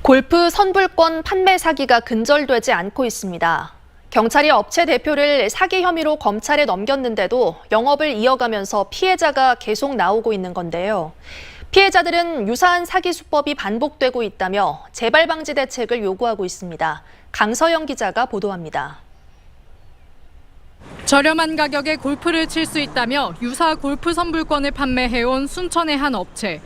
골프 선불권 판매 사기가 근절되지 않고 있습니다. 경찰이 업체 대표를 사기 혐의로 검찰에 넘겼는데도 영업을 이어가면서 피해자가 계속 나오고 있는 건데요. 피해자들은 유사한 사기 수법이 반복되고 있다며 재발 방지 대책을 요구하고 있습니다. 강서영 기자가 보도합니다. 저렴한 가격에 골프를 칠 수 있다며 유사 골프 선불권을 판매해온 순천의 한 업체.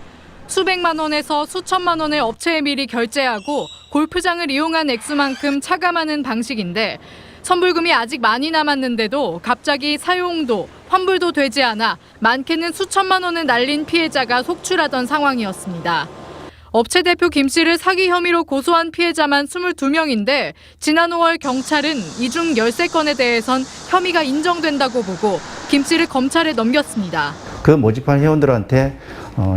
수백만 원에서 수천만 원을 업체에 미리 결제하고 골프장을 이용한 액수만큼 차감하는 방식인데 선불금이 아직 많이 남았는데도 갑자기 사용도, 환불도 되지 않아 많게는 수천만 원을 날린 피해자가 속출하던 상황이었습니다. 업체 대표 김 씨를 사기 혐의로 고소한 피해자만 22명인데 지난 5월 경찰은 이 중 13건에 대해선 혐의가 인정된다고 보고 김 씨를 검찰에 넘겼습니다. 그 모집한 회원들한테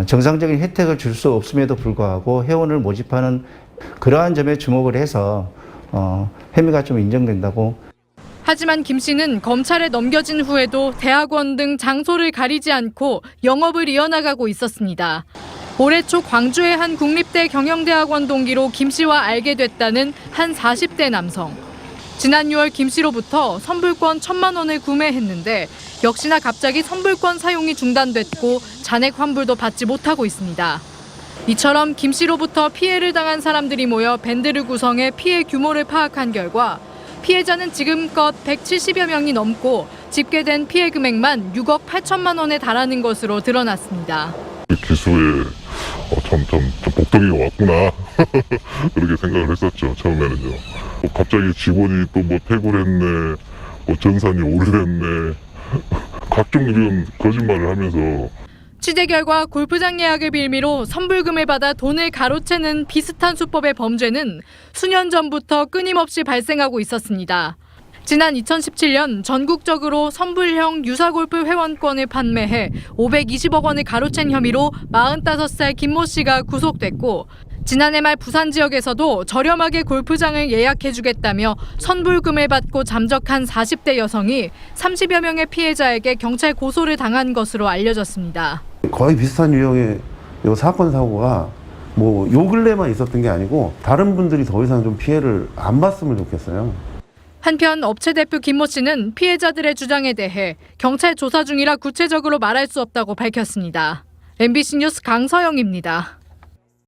정상적인 혜택을 줄 수 없음에도 불구하고 회원을 모집하는 그러한 점에 주목을 해서 혐의가 좀 인정된다고. 하지만 김 씨는 검찰에 넘겨진 후에도 대학원 등 장소를 가리지 않고 영업을 이어나가고 있었습니다. 올해 초 광주의 한 국립대 경영대학원 동기로 김 씨와 알게 됐다는 한 40대 남성. 지난 6월 김 씨로부터 선불권 1,000만 원을 구매했는데 역시나 갑자기 선불권 사용이 중단됐고 잔액 환불도 받지 못하고 있습니다. 이처럼 김 씨로부터 피해를 당한 사람들이 모여 밴드를 구성해 피해 규모를 파악한 결과 피해자는 지금껏 170여 명이 넘고 집계된 피해 금액만 6억 8천만 원에 달하는 것으로 드러났습니다. 기수에 참 복덩이가 왔구나 그렇게 생각을 했었죠. 처음에는요. 갑자기 직원이 또 퇴고를 했네, 전산이 오래됐네 각종 이런 거짓말을 하면서. 취재 결과 골프장 예약을 빌미로 선불금을 받아 돈을 가로채는 비슷한 수법의 범죄는 수년 전부터 끊임없이 발생하고 있었습니다. 지난 2017년 전국적으로 선불형 유사골프 회원권을 판매해 520억 원을 가로챈 혐의로 45살 김모 씨가 구속됐고 지난해 말 부산 지역에서도 저렴하게 골프장을 예약해주겠다며 선불금을 받고 잠적한 40대 여성이 30여 명의 피해자에게 경찰 고소를 당한 것으로 알려졌습니다. 거의 비슷한 유형의 이 사건 사고가 요 근래만 있었던 게 아니고 다른 분들이 더 이상 좀 피해를 안 봤으면 좋겠어요. 한편 업체 대표 김모 씨는 피해자들의 주장에 대해 경찰 조사 중이라 구체적으로 말할 수 없다고 밝혔습니다. MBC 뉴스 강서영입니다.